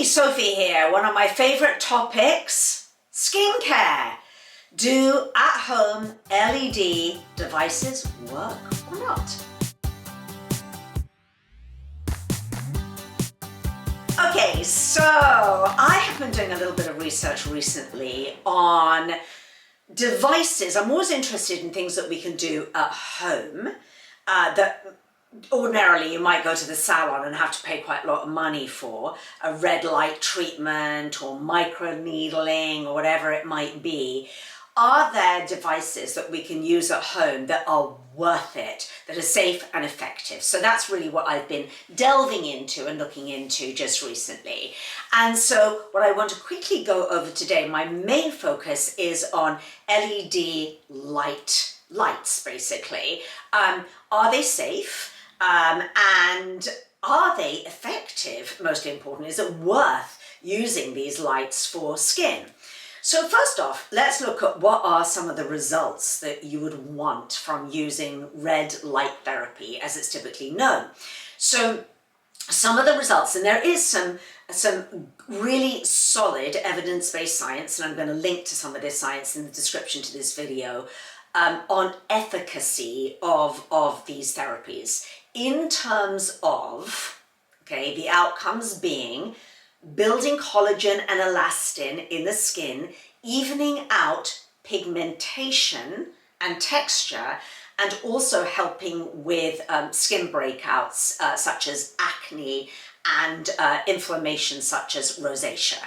Hey, Sophie here. One of my favorite topics, skincare. Do at-home LED devices work or not? Okay, so I have been doing a little bit of research recently on devices. I'm always interested in things that we can do at home that ordinarily you might go to the salon and have to pay quite a lot of money for, a red light treatment or micro needling or whatever it might be. Are there devices that we can use at home that are worth it, that are safe and effective? So that's really what I've been delving into and looking into just recently. And so what I want to quickly go over today, my main focus is on LED lights basically. Are they safe? And are they effective? Most important, is it worth using these lights for skin? So first off, let's look at what are some of the results that you would want from using red light therapy as it's typically known. So some of the results, and there is some really solid evidence-based science, and I'm going to link to some of this science in the description to this video, on efficacy of these therapies in terms of, okay, the outcomes being building collagen and elastin in the skin, evening out pigmentation and texture, and also helping with skin breakouts such as acne and inflammation such as rosacea.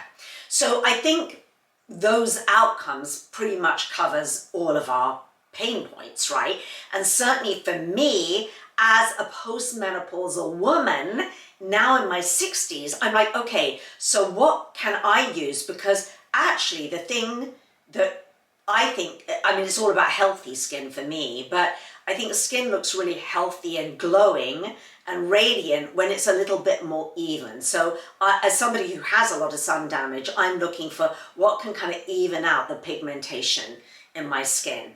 So I think those outcomes pretty much covers all of our pain points, right? And certainly for me, as a postmenopausal woman, now in my 60s, I'm like, okay, so what can I use? Because actually the thing that I think, I mean, it's all about healthy skin for me, but I think skin looks really healthy and glowing and radiant when it's a little bit more even. So as somebody who has a lot of sun damage, I'm looking for what can kind of even out the pigmentation in my skin.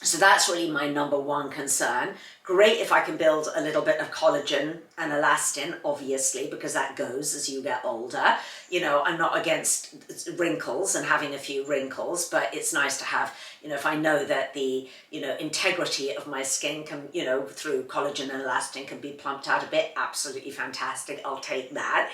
So that's really my number one concern. Great if I can build a little bit of collagen and elastin, obviously, because that goes as you get older. You know, I'm not against wrinkles and having a few wrinkles, but it's nice to have, you know, if I know that the, you know, integrity of my skin can, you know, through collagen and elastin can be plumped out a bit, absolutely fantastic, I'll take that.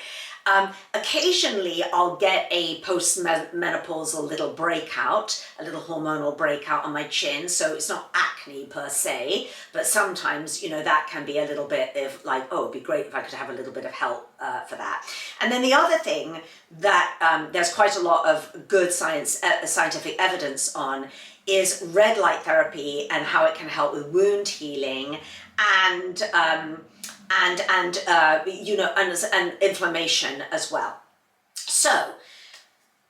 Occasionally I'll get a post-menopausal little breakout, a little hormonal breakout on my chin, so it's not acne per se, but sometimes, you know, that can be a little bit of like, oh, it'd be great if I could have a little bit of help for that. And then the other thing that there's quite a lot of good scientific evidence on is red light therapy and how it can help with wound healing and you know, and inflammation as well. So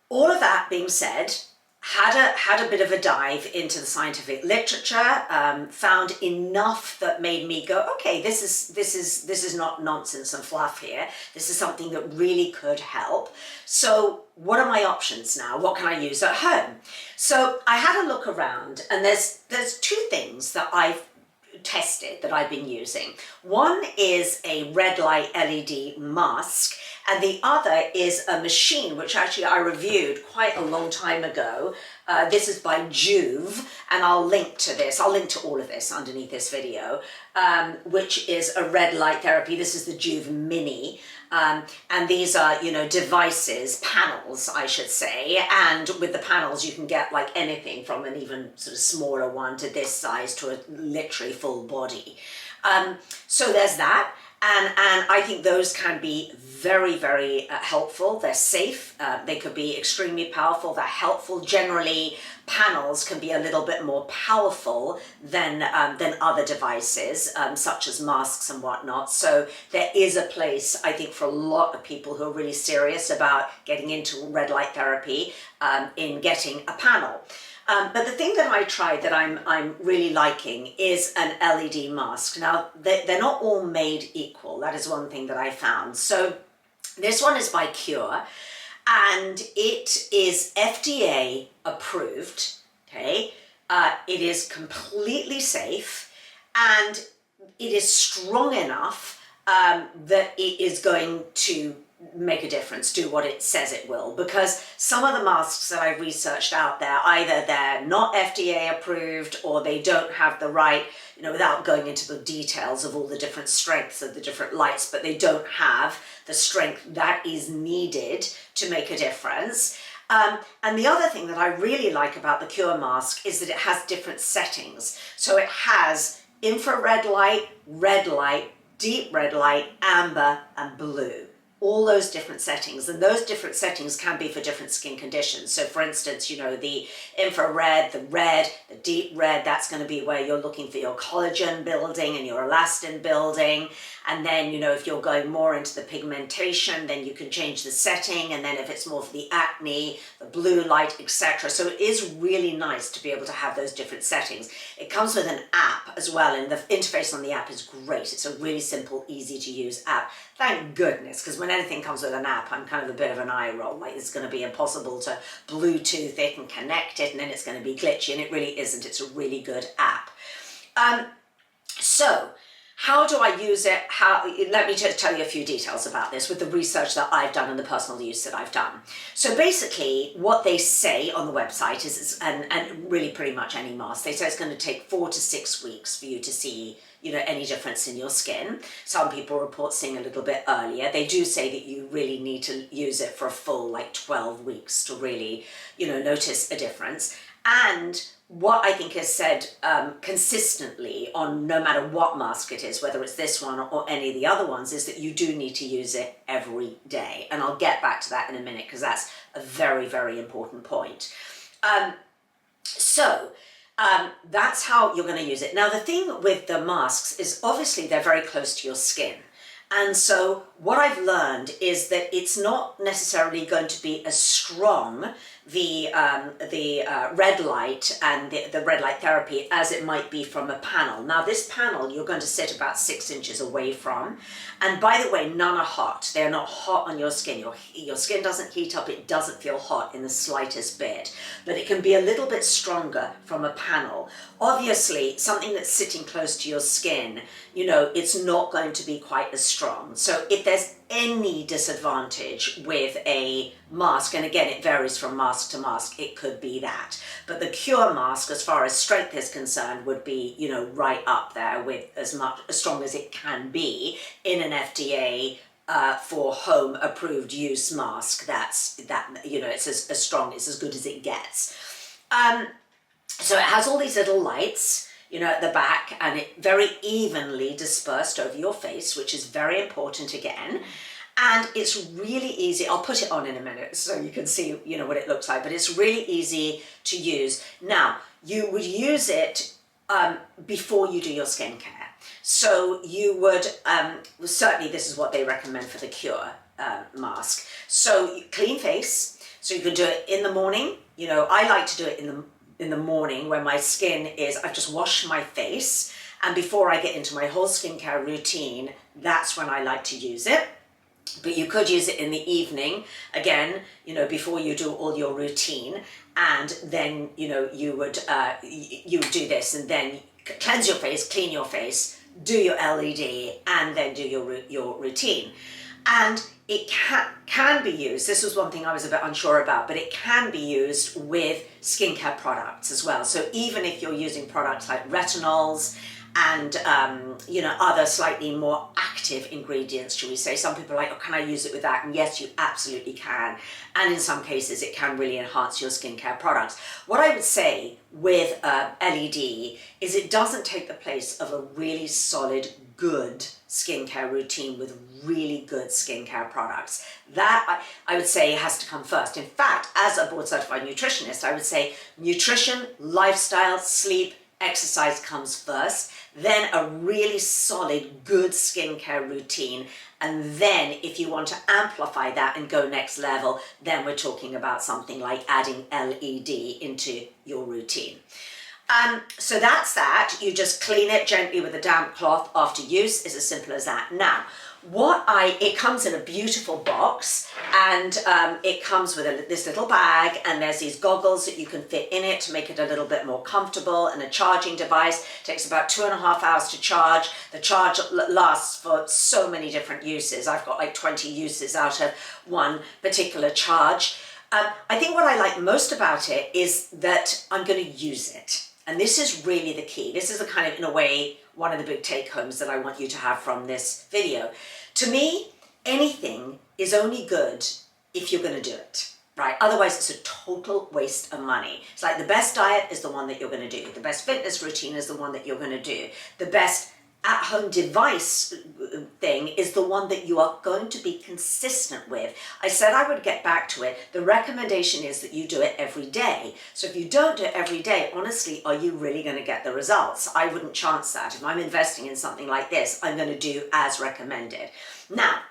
all of that being said, had a bit of a dive into the scientific literature, found enough that made me go, okay, this is not nonsense and fluff here. This is something that really could help. So what are my options now? What can I use at home? So I had a look around, and there's two things that I've tested that I've been using. One is a red light LED mask, and the other is a machine which actually I reviewed quite a long time ago. This is by Soothe, and I'll link to this. I'll link to all of this underneath this video, which is a red light therapy. This is the Soothe Mini. And these are, you know, devices, panels, I should say. And with the panels, you can get like anything from an even sort of smaller one to this size to a literally full body. So there's that. And I think those can be very, very helpful. They're safe. They could be extremely powerful. They're helpful. Generally, panels can be a little bit more powerful than other devices, such as masks and whatnot. So there is a place, I think, for a lot of people who are really serious about getting into red light therapy in getting a panel. But the thing that I tried that I'm really liking is an LED mask. Now, they're not all made equal. That is one thing that I found. So this one is by Cure, and it is FDA approved, okay? It is completely safe, and it is strong enough that it is going to make a difference, do what it says it will, because some of the masks that I've researched out there, either they're not FDA approved or they don't have the right, without going into the details of all the different strengths of the different lights, but they don't have the strength that is needed to make a difference. And the other thing that I really like about the Cure mask is that it has different settings. So it has infrared light, red light, deep red light, amber, and blue. All those different settings, and those different settings can be for different skin conditions. So for instance, the infrared, the red, the deep red, that's going to be where you're looking for your collagen building and your elastin building. And then, if you're going more into the pigmentation, then you can change the setting. And then if it's more for the acne, the blue light, etc. So it is really nice to be able to have those different settings. It comes with an app as well, and the interface on the app is great. It's a really simple, easy to use app. Thank goodness, because when anything comes with an app, I'm kind of a bit of an eye roll. Like, it's going to be impossible to Bluetooth it and connect it, and then it's going to be glitchy, and it really isn't. It's a really good app. So how do I use it? Let me just tell you a few details about this with the research that I've done and the personal use that I've done. So basically what they say on the website is, and really pretty much any mask, they say it's going to take 4 to 6 weeks for you to see any difference in your skin. Some people report seeing a little bit earlier. They do say that you really need to use it for a full 12 weeks to really, notice a difference. And what I think is said consistently on no matter what mask it is, whether it's this one or any of the other ones, is that you do need to use it every day. And I'll get back to that in a minute because that's a very, very important point. That's how you're going to use it. Now, the thing with the masks is obviously they're very close to your skin. And so what I've learned is that it's not necessarily going to be as strong, the red light and the red light therapy, as it might be from a panel. Now, this panel you're going to sit about 6 inches away from. And by the way, none are hot. They're not hot on your skin. Your skin doesn't heat up. It doesn't feel hot in the slightest bit. But it can be a little bit stronger from a panel. Obviously, something that's sitting close to your skin, it's not going to be quite as strong. So if there's any disadvantage with a mask, and again, it varies from mask to mask, it could be that. But the Cure mask, as far as strength is concerned, would be, right up there with as strong as it can be in an FDA for home approved use mask. It's as strong, it's as good as it gets. So it has all these little lights, at the back, and it very evenly dispersed over your face, which is very important again. And it's really easy. I'll put it on in a minute so you can see, what it looks like, but it's really easy to use. Now, you would use it before you do your skincare. So you would, certainly this is what they recommend for the Cure mask. So clean face, so you can do it in the morning. I like to do it in the morning when my skin is, I've just washed my face, and before I get into my whole skincare routine, that's when I like to use it. But you could use it in the evening, again, before you do all your routine, and then, you would do this, and then cleanse your face, clean your face, do your LED, and then do your routine. And it can be used, this was one thing I was a bit unsure about, but it can be used with skincare products as well. So even if you're using products like retinols and other slightly more active ingredients, shall we say, some people are like, oh, can I use it with that? And yes, you absolutely can. And in some cases, it can really enhance your skincare products. What I would say with LED is it doesn't take the place of a really solid, good skincare routine with really good skincare products. That I would say has to come first. In fact, as a board certified nutritionist, I would say nutrition, lifestyle, sleep, exercise comes first, then a really solid, good skincare routine. And then if you want to amplify that and go next level, then we're talking about something like adding LED into your routine. So that's that. You just clean it gently with a damp cloth after use. It's as simple as that. Now, it comes in a beautiful box, and it comes with this little bag, and there's these goggles that you can fit in it to make it a little bit more comfortable, and a charging device. It takes about 2.5 hours to charge. The charge lasts for so many different uses. I've got like 20 uses out of one particular charge. I think what I like most about it is that I'm going to use it. And this is really the key. This is a kind of, in a way, one of the big take-homes that I want you to have from this video. To me, anything is only good if you're going to do it, right? Otherwise, it's a total waste of money. It's like the best diet is the one that you're going to do. The best fitness routine is the one that you're going to do. The best at-home device thing is the one that you are going to be consistent with. I said I would get back to it. The recommendation is that you do it every day. So if you don't do it every day, honestly, are you really going to get the results? I wouldn't chance that. If I'm investing in something like this, I'm going to do as recommended. Now,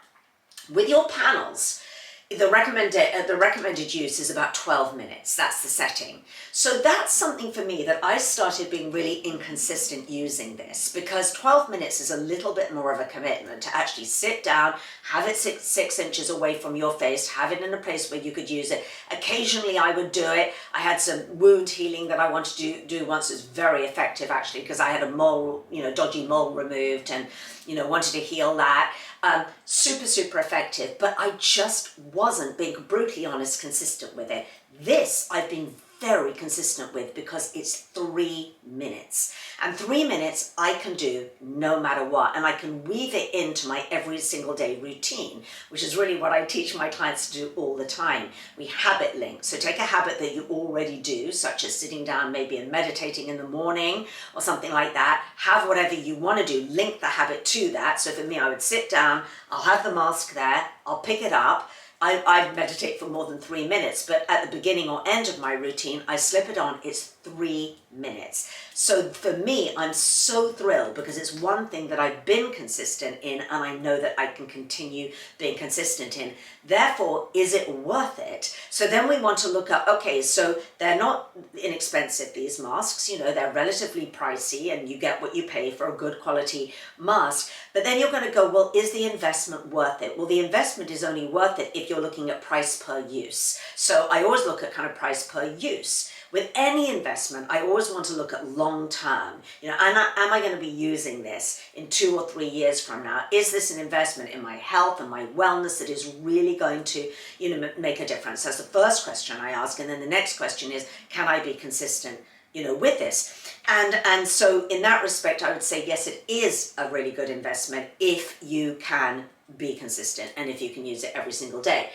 with your panels, the recommended use is about 12 minutes. That's the setting. So that's something for me that I started being really inconsistent using this, because 12 minutes is a little bit more of a commitment to actually sit down, have it six inches away from your face, have it in a place where you could use it. Occasionally I would do it. I had some wound healing that I wanted to do once. It was very effective actually, because I had a mole, dodgy mole removed, and wanted to heal that. Super effective, but I just wasn't, being brutally honest, consistent with it. This I've been very consistent with because it's 3 minutes. And 3 minutes I can do no matter what. And I can weave it into my every single day routine, which is really what I teach my clients to do all the time. We habit link. So take a habit that you already do, such as sitting down maybe and meditating in the morning or something like that. Have whatever you want to do, link the habit to that. So for me, I would sit down, I'll have the mask there, I'll pick it up. I meditate for more than 3 minutes, but at the beginning or end of my routine, I slip it on. It's 3 minutes. So for me, I'm so thrilled because it's one thing that I've been consistent in, and I know that I can continue being consistent in. Therefore, is it worth it? So then we want to look up, okay, so they're not inexpensive, these masks, they're relatively pricey, and you get what you pay for a good quality mask. But then you're going to go, well, is the investment worth it? Well, the investment is only worth it if you're looking at price per use. So I always look at kind of price per use. With any investment, I always want to look at long term. Am I going to be using this in 2 or 3 years from now? Is this an investment in my health and my wellness that is really going to, make a difference? That's the first question I ask. And then the next question is, can I be consistent, with this? And so in that respect, I would say, yes, it is a really good investment if you can be consistent and if you can use it every single day.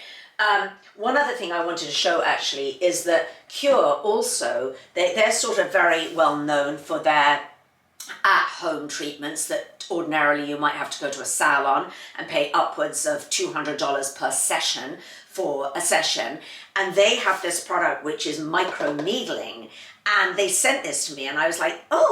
One other thing I wanted to show actually is that Cure also, they're sort of very well known for their at-home treatments that ordinarily you might have to go to a salon and pay upwards of $200 per session for a session. And they have this product which is micro needling, and they sent this to me and I was like, I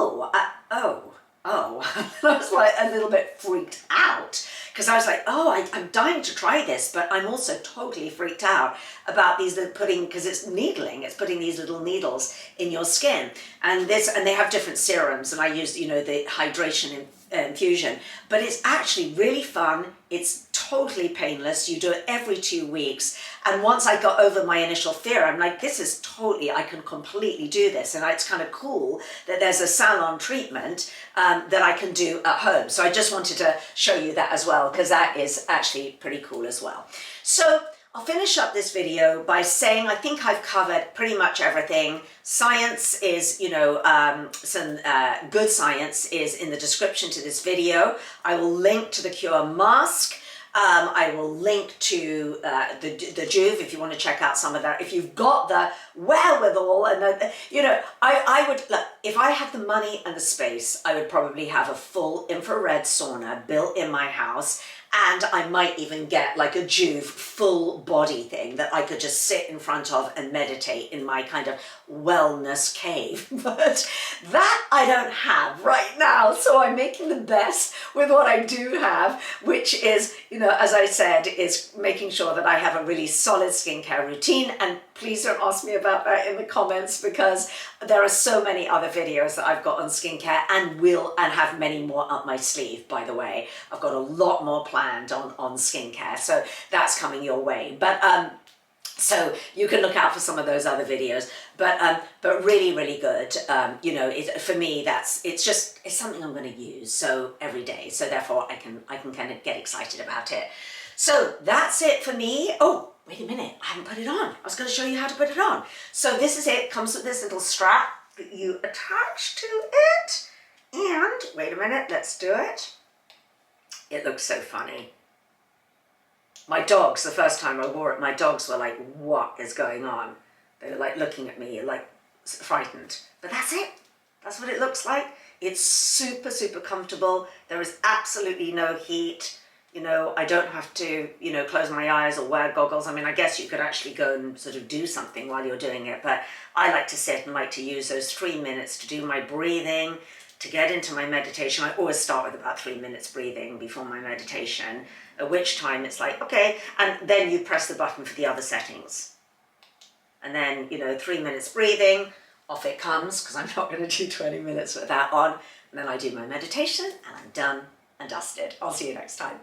was like a little bit freaked out, because I was like, I'm dying to try this, but I'm also totally freaked out about these because it's needling, it's putting these little needles in your skin, and they have different serums, and I used, the hydration infusion, but it's actually really fun. It's totally painless. You do it every 2 weeks. And once I got over my initial fear, I'm like, I can completely do this. And it's kind of cool that there's a salon treatment that I can do at home. So I just wanted to show you that as well, because that is actually pretty cool as well. So I'll finish up this video by saying I think I've covered pretty much everything. Science is, some good science is in the description to this video. I will link to the Cure mask. I will link to the Juve if you want to check out some of that. If you've got the wherewithal and I would, look, if I had the money and the space, I would probably have a full infrared sauna built in my house. And I might even get like a Juve full body thing that I could just sit in front of and meditate in my kind of wellness cave. But that I don't have right now. So I'm making the best with what I do have, which is, as I said, is making sure that I have a really solid skincare routine. And please don't ask me about that in the comments, because there are so many other videos that I've got on skincare and have many more up my sleeve, by the way. I've got a lot more planned planned on skincare, so that's coming your way. But so you can look out for some of those other videos, but really, really good. You know, for me, it's something I'm going to use so every day. So therefore, I can kind of get excited about it. So that's it for me. Oh, wait a minute, I haven't put it on. I was going to show you how to put it on. So this is it. Comes with this little strap that you attach to it. And wait a minute, let's do it. It looks so funny. My dogs, the first time I wore it, my dogs were like, what is going on? They were like looking at me like frightened. But that's it. That's what it looks like. It's super, super comfortable. There is absolutely no heat. You know, I don't have to, you know, close my eyes or wear goggles. I mean, I guess you could actually go and sort of do something while you're doing it, but I like to sit and like to use those 3 minutes to do my breathing, to get into my meditation. I always start with about 3 minutes breathing before my meditation, at which time it's like, okay, and then you press the button for the other settings. And then, you know, 3 minutes breathing, off it comes, because I'm not going to do 20 minutes with that on. And then I do my meditation and I'm done and dusted. I'll see you next time.